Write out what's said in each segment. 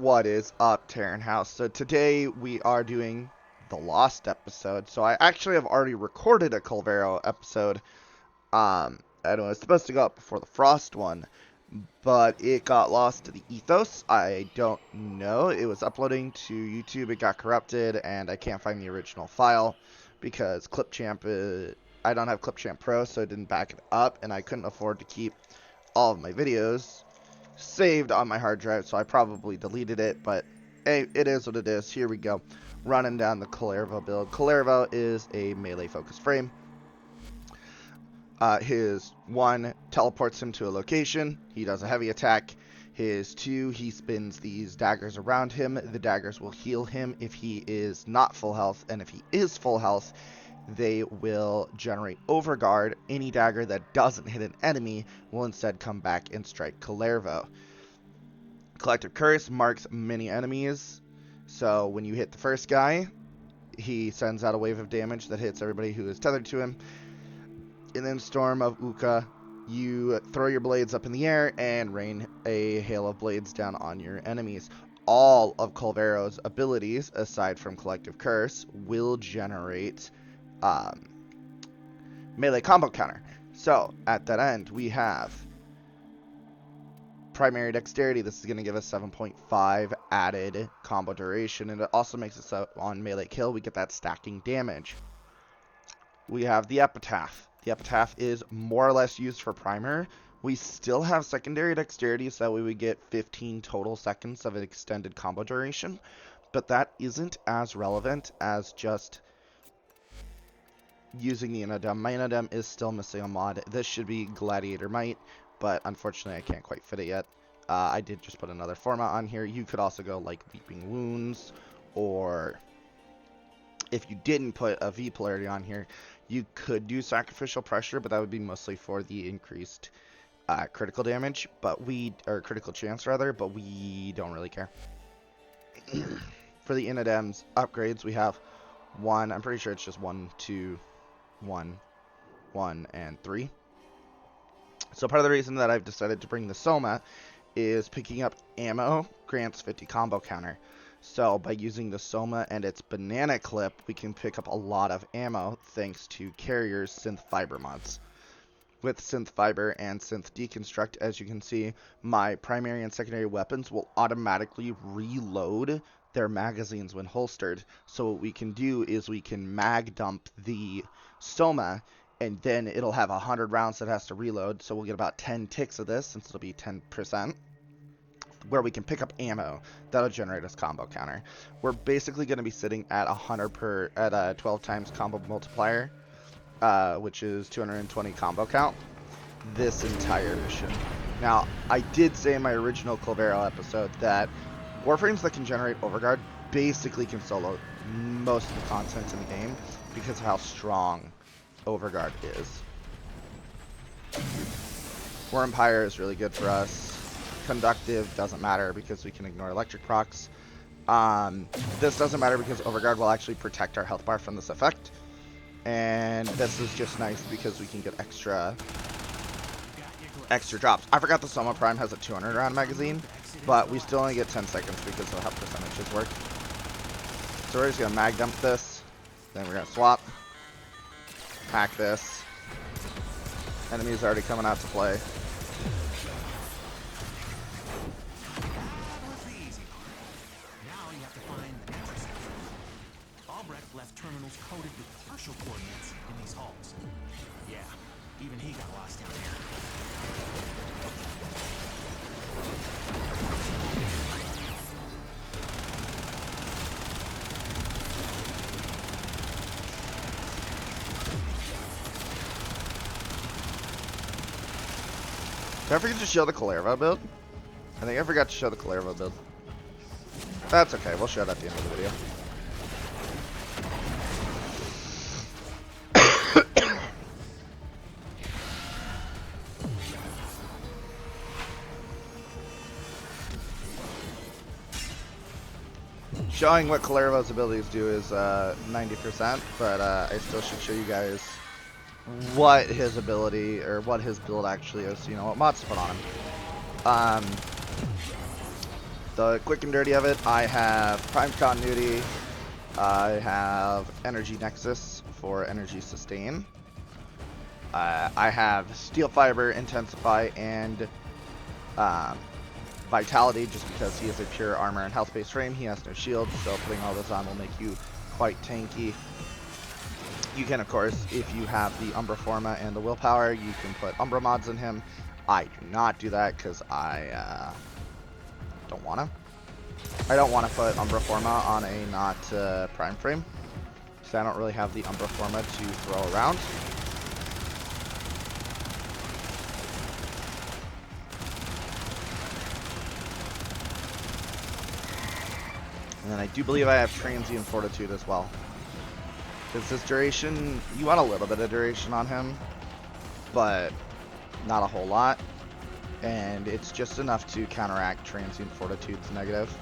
What is up, Terran House? So today we are doing the Lost episode. So I actually have already recorded a Kullervo episode. And it was supposed to go up before the Frost one, but it got lost to the ethos. I don't know. It was uploading to YouTube. It got corrupted, and I can't find the original file because Clipchamp. I don't have Clipchamp Pro, so it didn't back it up, and I couldn't afford to keep all of my videos saved on my hard drive, so I probably deleted it, but hey, it is what it is. Here we go. Running down the Kullervo build. Kullervo is a melee focused frame. His 1 teleports him to a location. He does a heavy attack. His 2, he spins these daggers around him. The daggers will heal him if he is not full health, and if he is full health, they will generate overguard. Any dagger that doesn't hit an enemy will instead come back and strike Kullervo. Collective Curse marks many enemies, so when you hit the first guy, he sends out a wave of damage that hits everybody who is tethered to him. And then Storm of Uka, you throw your blades up in the air and rain a hail of blades down on your enemies. All of Kullervo's abilities, aside from Collective Curse, will generate melee combo counter. So, at that end, we have primary dexterity. This is going to give us 7.5 added combo duration, and it also makes it so on melee kill we get that stacking damage. We have the Epitaph. The Epitaph is more or less used for primer. We still have secondary dexterity, so that way we get 15 total seconds of an extended combo duration, but that isn't as relevant as just using the Inodem. My Inodem is still missing a mod. This should be Gladiator Might, but unfortunately I can't quite fit it yet. I did just put another format on here. You could also go like Leaping Wounds, or if you didn't put a V polarity on here, you could do Sacrificial Pressure, but that would be mostly for the increased critical damage, or critical chance rather, but we don't really care. For the Inodem's upgrades, we have 1, I'm pretty sure it's just 1, 2, 1, 1, and 3. So part of the reason that I've decided to bring the Soma is picking up ammo grants 50 combo counter. So by using the Soma and its banana clip, we can pick up a lot of ammo thanks to Carrier's synth fiber mods. With synth fiber and synth deconstruct, as you can see, my primary and secondary weapons will automatically reload their magazines when holstered. So what we can do is we can mag dump the Soma, and then it'll have 100 rounds that has to reload, so we'll get about 10 ticks of this, since it'll be 10%, where we can pick up ammo. That'll generate us combo counter. We're basically going to be sitting at 12 times combo multiplier, which is 220 combo count, this entire mission. Now, I did say in my original Kullervo episode that Warframes that can generate overguard basically can solo most of the content in the game because of how strong overguard is. Wormpire is really good for us. Conductive doesn't matter because we can ignore electric procs. This doesn't matter because overguard will actually protect our health bar from this effect. And this is just nice because we can get extra drops. I forgot the Soma Prime has a 200 round magazine, but we still only get 10 seconds because of how percentages work. So we're just going to mag dump this, then we're going to swap, hack this. Enemies already coming out to play. Left terminals coated with partial coordinates in these halls. Yeah, even he got lost down here. Did I forget to show the Kullervo build? I think I forgot to show the Kullervo build. That's okay, we'll show it at the end of the video. Showing what Kullervo's abilities do is 90%, but I still should show you guys what his ability, or what his build actually is, so you know what mods to put on him. the quick and dirty of it, I have Prime Continuity, I have Energy Nexus for Energy Sustain, I have Steel Fiber, Intensify, and Vitality, just because he is a pure armor and health-based frame. He has no shield, so putting all those on will make you quite tanky. You can, of course, if you have the Umbra Forma and the Willpower, you can put Umbra mods in him. I do not do that because I don't want to. I don't want to put Umbra Forma on a not Prime frame, because I don't really have the Umbra Forma to throw around. And then I do believe I have Transient Fortitude as well. Because this duration, you want a little bit of duration on him, but not a whole lot. And it's just enough to counteract Transient Fortitude's negative.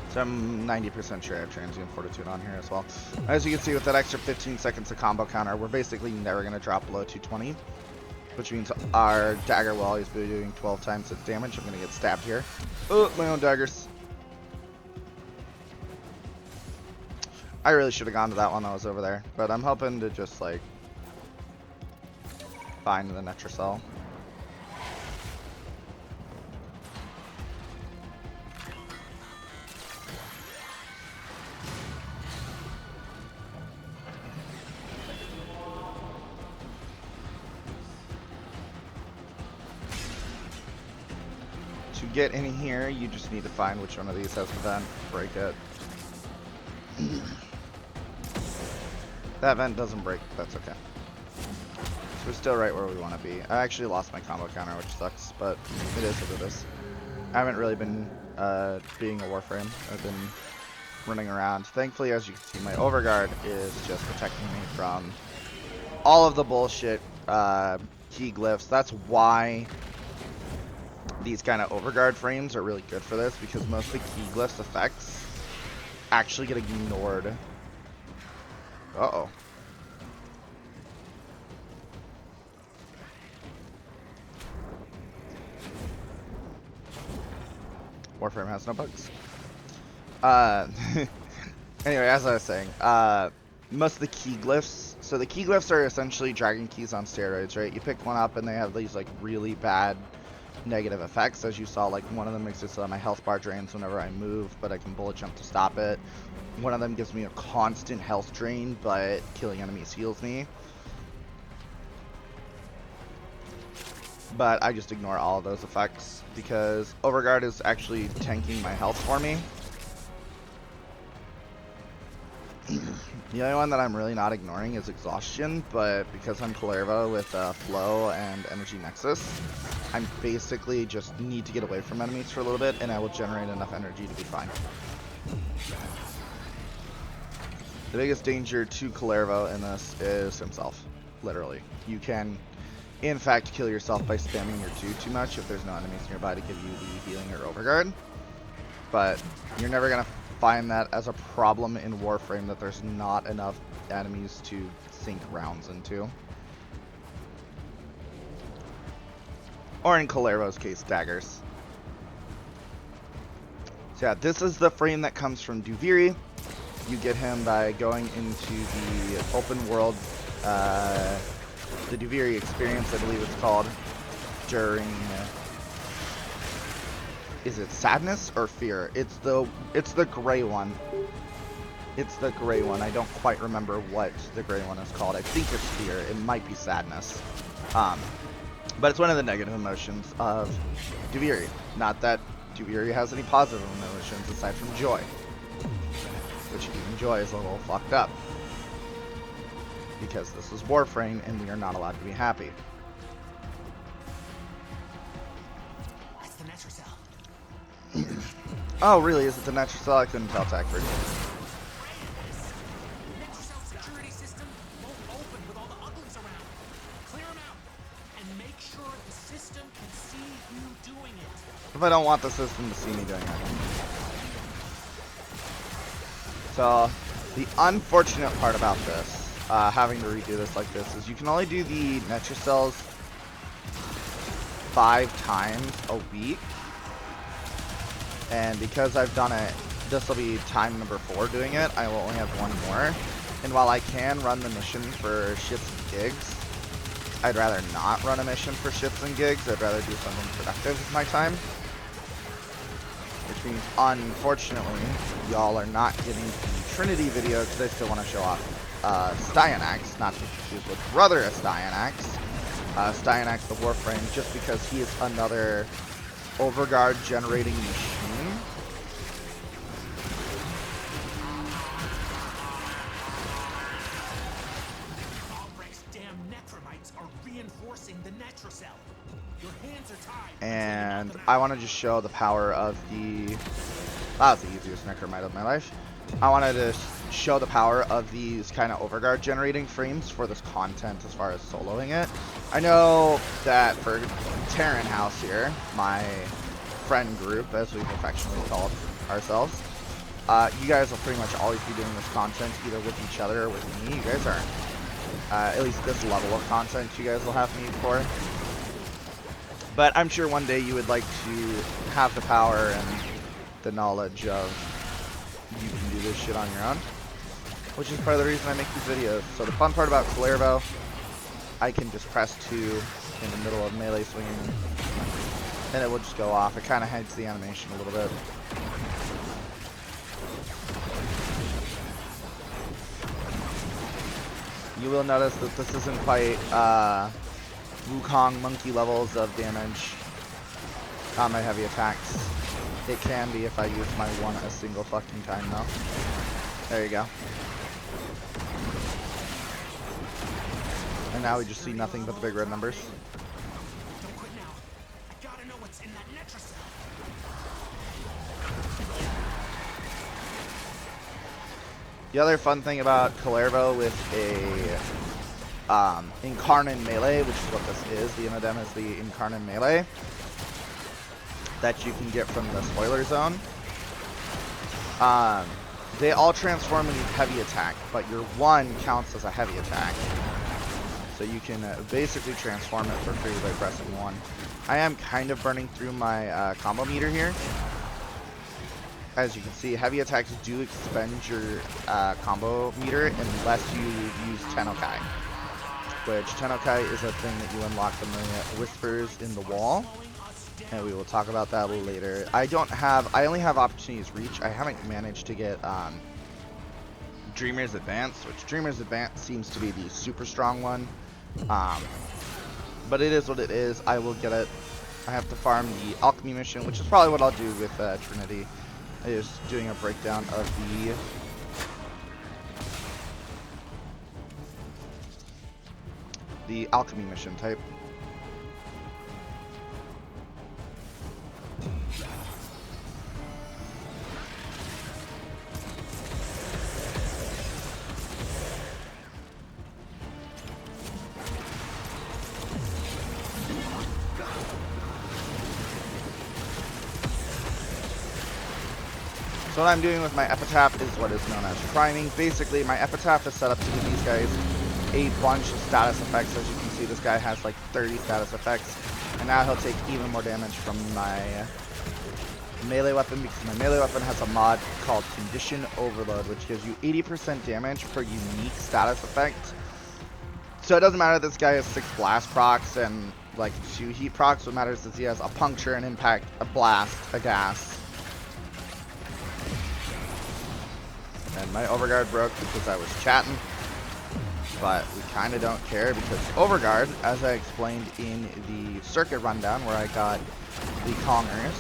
So I'm 90% sure I have Transient Fortitude on here as well. As you can see, with that extra 15 seconds of combo counter, we're basically never going to drop below 220. Which means our dagger will always be doing 12 times its damage. I'm going to get stabbed here. Oh, my own daggers. I really should have gone to that one that was over there. But I'm hoping to just, like, find the Netracell. To get in here, you just need to find which one of these has a vent, break it. That vent doesn't break, that's okay. So we're still right where we want to be. I actually lost my combo counter, which sucks, but it is what it is. I haven't really been being a Warframe. I've been running around. Thankfully, as you can see, my Overguard is just protecting me from all of the bullshit key glyphs. That's why these kind of Overguard frames are really good for this, because most of the key glyphs effects actually get ignored. Uh-oh. Warframe has no bugs. Anyway, as I was saying, most of the key glyphs, so the key glyphs are essentially dragon keys on steroids, right? You pick one up and they have these like really bad negative effects. As you saw, like one of them makes it so that my health bar drains whenever I move, but I can bullet jump to stop it. One of them gives me a constant health drain, but killing enemies heals me. But I just ignore all of those effects because Overguard is actually tanking my health for me. The only one that I'm really not ignoring is Exhaustion, but because I'm Kullervo with Flow and Energy Nexus, I'm basically just need to get away from enemies for a little bit, and I will generate enough energy to be fine. The biggest danger to Kullervo in this is himself, literally. You can, in fact, kill yourself by spamming your 2 too much if there's no enemies nearby to give you the healing or Overguard, but you're never going to find that as a problem in Warframe, that there's not enough enemies to sink rounds into. Or in Kullervo's case, daggers. So yeah, this is the frame that comes from Duviri. You get him by going into the open world, the Duviri experience, I believe it's called, during... is it Sadness or Fear? It's the gray one. It's the gray one. I don't quite remember what the gray one is called. I think it's Fear. It might be Sadness. But it's one of the negative emotions of Duviri. Not that Duviri has any positive emotions aside from joy. Which even joy is a little fucked up. Because this is Warframe and we are not allowed to be happy. That's the Netracell. Oh, really? Is it the Netracell? I couldn't tell tech first. Netracell security system won't open with all the uglies around. Clear them out and make sure the system can see you doing it. If I don't want the system to see me doing it. So, the unfortunate part about this having to redo this like this is you can only do the Netracells 5 times a week. And because I've done it, this will be time number 4 doing it. I will only have 1 more. And while I can run the mission for shits and gigs, I'd rather not run a mission for shits and gigs. I'd rather do something productive with my time. Which means, unfortunately, y'all are not getting the Trinity video because I still want to show off Styanax, not to be confused with Brother of Styanax. Styanax the Warframe, just because he is another overguard generating machine. The Netracell. Your hands are tied. And I want to just show the power of the... That was the easiest necromite of my life. I wanted to show the power of these kind of overguard generating frames for this content as far as soloing it. I know that for Terran House here, my friend group, as we've affectionately called ourselves, you guys will pretty much always be doing this content either with each other or with me. You guys aren't. At least this level of content you guys will have me for. But I'm sure one day you would like to have the power and the knowledge of you can do this shit on your own, which is part of the reason I make these videos. So the fun part about Kullervo, I can just press 2 in the middle of melee swinging and it will just go off. It kind of hides the animation a little bit. You will notice that this isn't quite Wukong monkey levels of damage on my heavy attacks. It can be if I use my 1 a single fucking time though. There you go. And now we just see nothing but the big red numbers. Don't quit now. I gotta know what's in that Netracell. The other fun thing about Kullervo with a Incarnate Melee, which is what this is, the Inodem is the Incarnate Melee that you can get from the spoiler zone. They all transform into heavy attack, but your 1 counts as a heavy attack. So you can basically transform it for free by pressing 1. I am kind of burning through my combo meter here. As you can see, heavy attacks do expend your combo meter unless you use Tennokai. Which Tennokai is a thing that you unlock from the whispers in the wall. And we will talk about that a little later. I only have Opportunities Reach. I haven't managed to get Dreamer's Advance, which Dreamer's Advance seems to be the super strong one. But it is what it is. I will get it. I have to farm the Alchemy mission, which is probably what I'll do with Trinity. Is doing a breakdown of the alchemy mission type. So what I'm doing with my epitaph is what is known as priming. Basically, my epitaph is set up to give these guys a bunch of status effects. As you can see, this guy has like 30 status effects. And now he'll take even more damage from my melee weapon, because my melee weapon has a mod called Condition Overload, which gives you 80% damage per unique status effect. So it doesn't matter that this guy has 6 blast procs and like 2 heat procs. What matters is he has a puncture, an impact, a blast, a gas. And my overguard broke because I was chatting, but we kind of don't care because overguard, as I explained in the circuit rundown where I got the Kongers,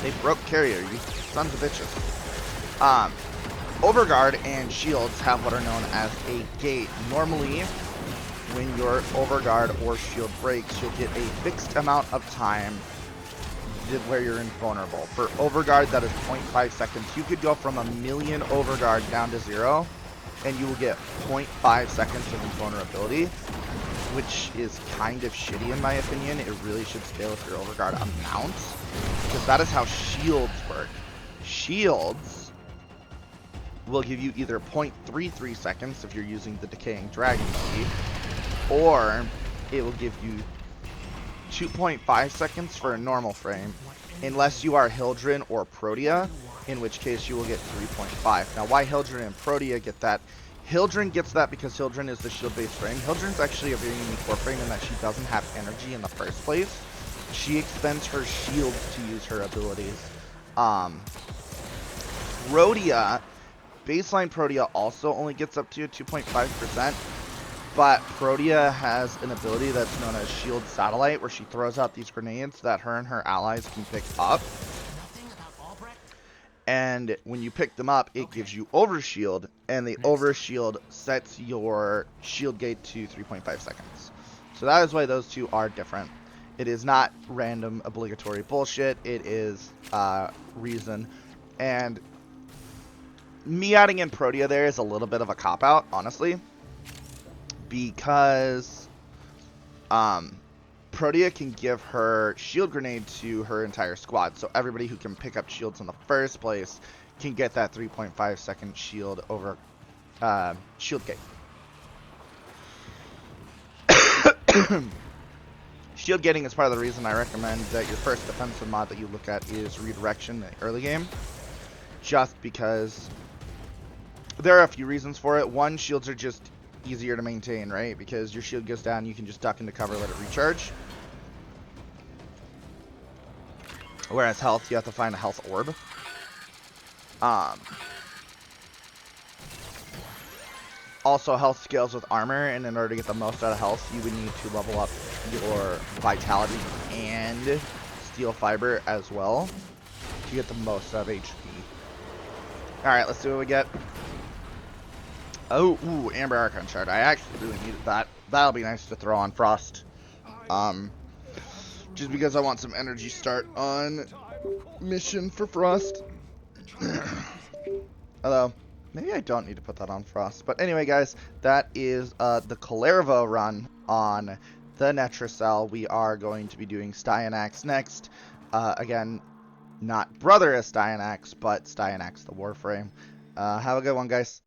they broke carrier, you sons of bitches. Overguard and shields have what are known as a gate. Normally, when your overguard or shield breaks, you'll get a fixed amount of time where you're invulnerable. For overguard, that is 0.5 seconds. You could go from 1,000,000 overguard down to 0, and you will get 0.5 seconds of invulnerability, which is kind of shitty in my opinion. It really should scale with your overguard amount, because that is how shields work. Shields will give you either 0.33 seconds if you're using the Decaying Dragon speed, or it will give you 2.5 seconds for a normal frame, unless you are Hildren or Protea, in which case you will get 3.5. Now, why Hildren and Protea get that? Hildren gets that because Hildren is the shield-based frame. Hildren's actually a very unique Warframe in that she doesn't have energy in the first place. She expends her shield to use her abilities. Protea, baseline Protea also only gets up to 2.5%, but Protea has an ability that's known as Shield Satellite, where she throws out these grenades that her and her allies can pick up. And when you pick them up, it gives you overshield, and the overshield sets your shield gate to 3.5 seconds. So that is why those two are different. It is not random obligatory bullshit. It is reason. And me adding in Protea there is a little bit of a cop-out, honestly, because Protea can give her shield grenade to her entire squad, so everybody who can pick up shields in the first place can get that 3.5 second shield over shield gate. Shield gating is part of the reason I recommend that your first defensive mod that you look at is redirection in the early game, just because there are a few reasons for it. One, shields are just easier to maintain, right? Because your shield goes down, you can just duck into cover, let it recharge. Whereas health, you have to find a health orb. Also, health scales with armor, and in order to get the most out of health, you would need to level up your vitality and steel fiber as well to get the most out of HP. Alright, let's see what we get. Oh, ooh, Amber Archon Shard. I actually really needed that. That'll be nice to throw on Frost. Just because I want some energy start on mission for Frost. Although, maybe I don't need to put that on Frost. But anyway, guys, that is the Kullervo run on the Netracell. We are going to be doing Styanax next. Again, not brother as Styanax, but Styanax the Warframe. Have a good one, guys.